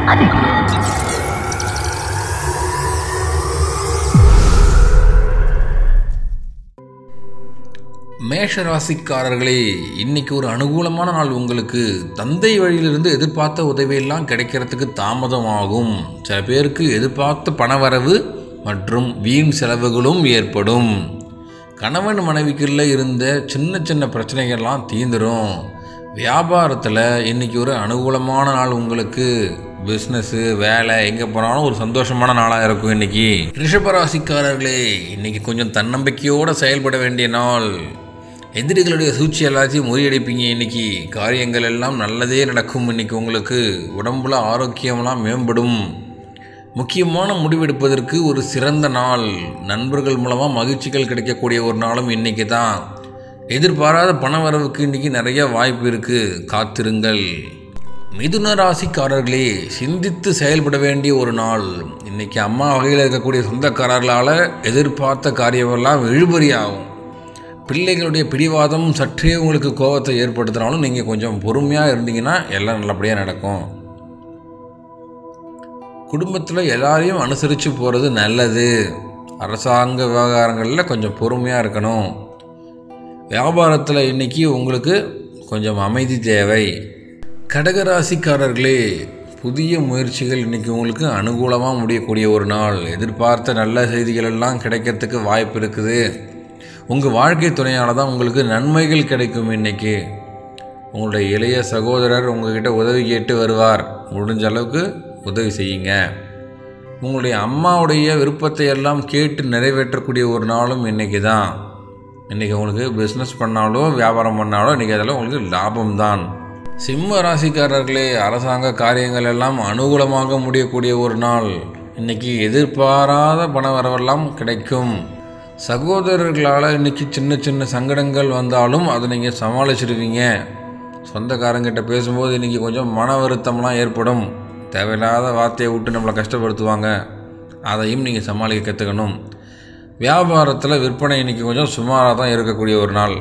மேஷ ராசிக்காரர்களே, இன்னைக்கு ஒரு அனுகூலமான நாள். உங்களுக்கு தந்தை வழியிலிருந்து எதிர்பார்த்த உதவியெல்லாம் கிடைக்கிறதுக்கு தாமதமாகும். சில பேருக்கு எதிர்பார்த்த பணவரவு மற்றும் வீண் செலவுகளும் ஏற்படும். கணவன் மனைவிக்குள்ள இருந்த சின்ன சின்ன பிரச்சனைகள்லாம் தீந்துடும். வியாபாரத்தில் இன்றைக்கி ஒரு அனுகூலமான நாள். உங்களுக்கு பிஸ்னஸ்ஸு வேலை எங்கே போனாலும் ஒரு சந்தோஷமான நாளாக இருக்கும். இன்றைக்கி ரிஷபராசிக்காரர்களே, இன்றைக்கி கொஞ்சம் தன்னம்பிக்கையோடு செயல்பட வேண்டிய நாள். எதிரிகளுடைய சூழ்ச்சி எல்லாத்தையும் முறியடிப்பீங்க. இன்றைக்கி காரியங்கள் எல்லாம் நல்லதே நடக்கும். இன்றைக்கி உங்களுக்கு உடம்புல ஆரோக்கியமெல்லாம் மேம்படும். முக்கியமான முடிவெடுப்பதற்கு ஒரு சிறந்த நாள். நண்பர்கள் மூலமாக மகிழ்ச்சிகள் கிடைக்கக்கூடிய ஒரு நாளும் இன்றைக்கி தான். எதிர்பாராத பண வரவுக்கு இன்றைக்கி நிறைய வாய்ப்பு இருக்குது, காத்திருங்கள். மிதுன ராசிக்காரர்களே, சிந்தித்து செயல்பட வேண்டிய ஒரு நாள். இன்றைக்கி அம்மா வகையில் இருக்கக்கூடிய சொந்தக்காரர்களால் எதிர்பார்த்த காரியமெல்லாம் இழுபறியாகும். பிள்ளைகளுடைய பிடிவாதம் சற்றே உங்களுக்கு கோபத்தை ஏற்படுத்தினாலும் நீங்கள் கொஞ்சம் பொறுமையாக இருந்தீங்கன்னா எல்லாம் நல்லபடியாக நடக்கும். குடும்பத்தில் எல்லாரையும் அனுசரித்து போகிறது நல்லது. அரசாங்க விவகாரங்களில் கொஞ்சம் பொறுமையாக இருக்கணும். வியாபாரத்தில் இன்றைக்கி உங்களுக்கு கொஞ்சம் அமைதி தேவை. கடகராசிக்காரர்களே, புதிய முயற்சிகள் இன்றைக்கி உங்களுக்கு அனுகூலமாக முடியக்கூடிய ஒரு நாள். எதிர்பார்த்த நல்ல செய்திகள் எல்லாம் கிடைக்கிறதுக்கு வாய்ப்பு இருக்குது. உங்கள் வாழ்க்கை துணையால் தான் உங்களுக்கு நன்மைகள் கிடைக்கும். இன்றைக்கி உங்களுடைய இளைய சகோதரர் உங்கள்கிட்ட உதவி கேட்டு வருவார். முடிஞ்ச அளவுக்கு உதவி செய்யுங்க. உங்களுடைய அம்மாவுடைய விருப்பத்தை எல்லாம் கேட்டு நிறைவேற்றக்கூடிய ஒரு நாளும் இன்றைக்கி தான். இன்றைக்கி உங்களுக்கு பிஸ்னஸ் பண்ணாலோ வியாபாரம் பண்ணாலோ இன்றைக்கி அதெல்லாம் உங்களுக்கு லாபம்தான். சிம்ம ராசிக்காரர்களே, அரசாங்க காரியங்கள் எல்லாம் அனுகூலமாக முடியக்கூடிய ஒரு நாள். இன்றைக்கி எதிர்பாராத பண வரவெல்லாம் கிடைக்கும். சகோதரர்களால் இன்றைக்கி சின்ன சின்ன சங்கடங்கள் வந்தாலும் அதை நீங்கள் சமாளிச்சிடுவீங்க. சொந்தக்காரங்கிட்ட பேசும்போது இன்றைக்கி கொஞ்சம் மன வருத்தம்லாம் ஏற்படும். தேவையில்லாத வார்த்தையை விட்டு நம்மளை கஷ்டப்படுத்துவாங்க. அதையும் நீங்கள் சமாளிக்க கற்றுக்கணும். வியாபாரத்தில் விற்பனை இன்றைக்கி கொஞ்சம் சுமாராக தான் இருக்கக்கூடிய ஒரு நாள்.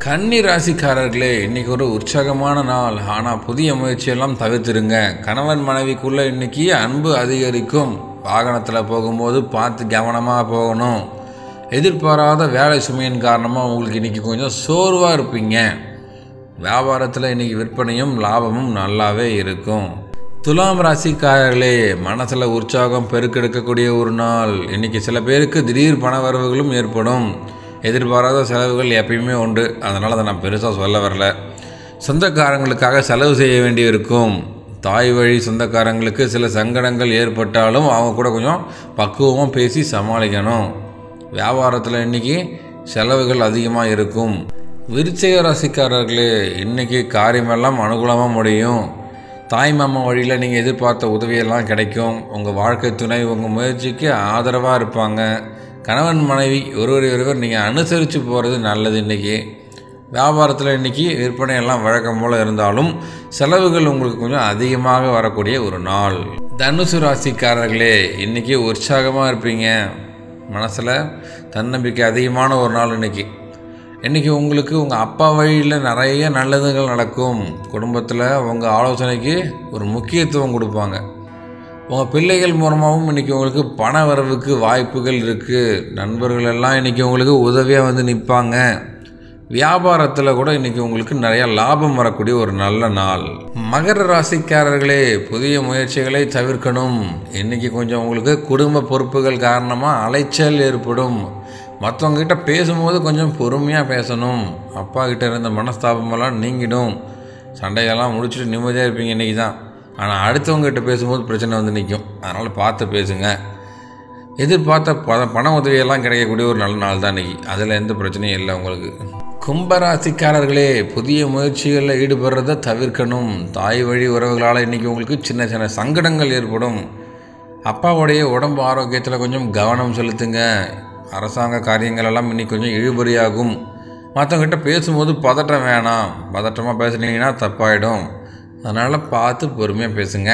கன்னி ராசிக்காரர்களே, இன்றைக்கி ஒரு உற்சாகமான நாள். ஆனால் புதிய முயற்சியெல்லாம் தவிர்த்துருங்க. கணவன் மனைவிக்குள்ளே இன்றைக்கி அன்பு அதிகரிக்கும். வாகனத்தில் போகும்போது பார்த்து கவனமாக போகணும். எதிர்பாராத வேலை சுமையின் காரணமாக உங்களுக்கு இன்றைக்கி கொஞ்சம் சோர்வாக இருப்பீங்க. வியாபாரத்தில் இன்றைக்கி விற்பனையும் லாபமும் நல்லாவே இருக்கும். துலாம் ராசிக்காரர்களே, மனசில் உற்சாகம் பெருக்கெடுக்கக்கூடிய ஒரு நாள். இன்றைக்கி சில பேருக்கு திடீர் பண வரவுகளும் ஏற்படும். எதிர்பாராத செலவுகள் எப்பயுமே உண்டு. அதனால் அதை நான் பெருசாக சொல்ல வரல. சொந்தக்காரங்களுக்காக செலவு செய்ய வேண்டி இருக்கும். தாய் வழி சொந்தக்காரங்களுக்கு சில சங்கடங்கள் ஏற்பட்டாலும் அவங்க கூட கொஞ்சம் பக்குவமாக பேசி சமாளிக்கணும். வியாபாரத்தில் இன்றைக்கி செலவுகள் அதிகமாக இருக்கும். விருச்சிக ராசிக்காரர்களே, இன்றைக்கி காரியமெல்லாம் அனுகூலமாக முடியும். தாய் மாமா வழியில் நீங்கள் எதிர்பார்த்த உதவியெல்லாம் கிடைக்கும். உங்கள் வாழ்க்கை துணை உங்கள் முயற்சிக்கு ஆதரவாக இருப்பாங்க. கணவன் மனைவி ஒருவர் நீங்கள் அனுசரித்து போகிறது நல்லது. இன்றைக்கி வியாபாரத்தில் இன்றைக்கி விற்பனையெல்லாம் வழக்கம் போல் இருந்தாலும் செலவுகள் உங்களுக்கு கொஞ்சம் அதிகமாக வரக்கூடிய ஒரு நாள். தனுசு ராசிக்காரர்களே, இன்றைக்கி உற்சாகமாக இருப்பீங்க. மனசில் தன்னம்பிக்கை அதிகமான ஒரு நாள். இன்றைக்கி உங்களுக்கு உங்கள் அப்பா வழியில் நிறைய நல்லதுகள் நடக்கும். குடும்பத்தில் உங்கள் ஆலோசனைக்கு ஒரு முக்கியத்துவம் கொடுப்பாங்க. உங்கள் பிள்ளைகள் மூலமாகவும் இன்றைக்கி உங்களுக்கு பண வரவுக்கு வாய்ப்புகள் இருக்குது. நண்பர்கள் எல்லாம் இன்றைக்கி உங்களுக்கு உதவியாக வந்து நிற்பாங்க. வியாபாரத்தில் கூட இன்றைக்கி உங்களுக்கு நிறைய லாபம் வரக்கூடிய ஒரு நல்ல நாள். மகர ராசிக்காரர்களே, புதிய முயற்சிகளை தவிர்க்கணும். இன்றைக்கி கொஞ்சம் உங்களுக்கு குடும்ப பொறுப்புகள் காரணமாக அலைச்சல் ஏற்படும். மற்றவங்ககிட்ட பேசும்போது கொஞ்சம் பொறுமையாக பேசணும். அப்பா கிட்ட இருந்த மனஸ்தாபமெல்லாம் நீங்கிடும். சண்டையெல்லாம் முடிச்சுட்டு நிம்மதியாக இருப்பீங்க இன்றைக்கி தான். ஆனால் அடுத்தவங்ககிட்ட பேசும்போது பிரச்சனை வந்து நிற்கும். அதனால் பார்த்து பேசுங்க. எதிர்பார்த்த பண உதவியெல்லாம் கிடைக்கக்கூடிய ஒரு நல்ல நாள் தான் இன்றைக்கி. அதில் எந்த பிரச்சனையும் இல்லை உங்களுக்கு. கும்பராசிக்காரர்களே, புதிய முயற்சிகளில் ஈடுபடுறதை தவிர்க்கணும். தாய் வழி உறவுகளால் இன்றைக்கி உங்களுக்கு சின்ன சின்ன சங்கடங்கள் ஏற்படும். அப்பாவுடைய உடம்பு ஆரோக்கியத்தில் கொஞ்சம் கவனம் செலுத்துங்க. அரசாங்க காரியங்கள் எல்லாம் இன்றைக்கி கொஞ்சம் இழுபறியாகும். மற்றவங்ககிட்ட பேசும்போது பதட்டம் வேணாம். பதட்டமாக பேசுனீங்கன்னா தப்பாயிடும். அதனால் பார்த்து பொறுமையாக பேசுங்க.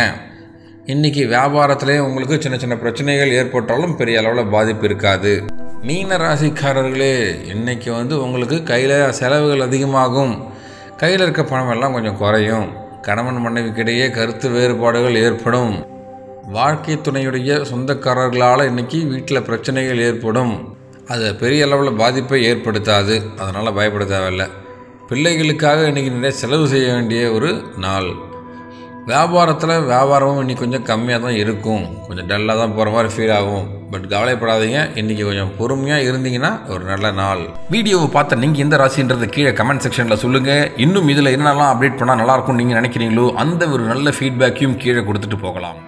இன்றைக்கி வியாபாரத்திலே உங்களுக்கு சின்ன சின்ன பிரச்சனைகள் ஏற்பட்டாலும் பெரிய அளவில் பாதிப்பு இருக்காது. மீன ராசிக்காரர்களே, இன்றைக்கி உங்களுக்கு கையில் செலவுகள் அதிகமாகும். கையில் இருக்க பணம் எல்லாம் கொஞ்சம் குறையும். கணவன் மனைவிக்கிடையே கருத்து வேறுபாடுகள் ஏற்படும். வாழ்க்கை துணையுடைய சொந்தக்காரர்களால் இன்றைக்கி வீட்டில் பிரச்சனைகள் ஏற்படும். அது பெரிய அளவில் பாதிப்பை ஏற்படுத்தாது, அதனால் பயப்பட தேவையில்லை. பிள்ளைகளுக்காக இன்றைக்கி நிறைய செலவு செய்ய வேண்டிய ஒரு நாள். வியாபாரமும் இன்றைக்கி கொஞ்சம் கம்மியாக தான் இருக்கும், கொஞ்சம் டல்லாக தான் போகிற மாதிரி ஃபீல் ஆகும். பட் கவலைப்படாதீங்க, இன்றைக்கி கொஞ்சம் பொறுமையாக இருந்தீங்கன்னா ஒரு நல்ல நாள். வீடியோவை பார்த்த நீங்கள் எந்த ராசின்றது கீழே கமெண்ட் செக்ஷனில் சொல்லுங்கள். இன்னும் இதில் என்னென்னலாம் அப்டேட் பண்ணால் நல்லாயிருக்கும் நீங்கள் நினைக்கிறீங்களோ அந்த ஒரு நல்ல ஃபீட்பேக்கையும் கீழே கொடுத்துட்டு போகலாம்.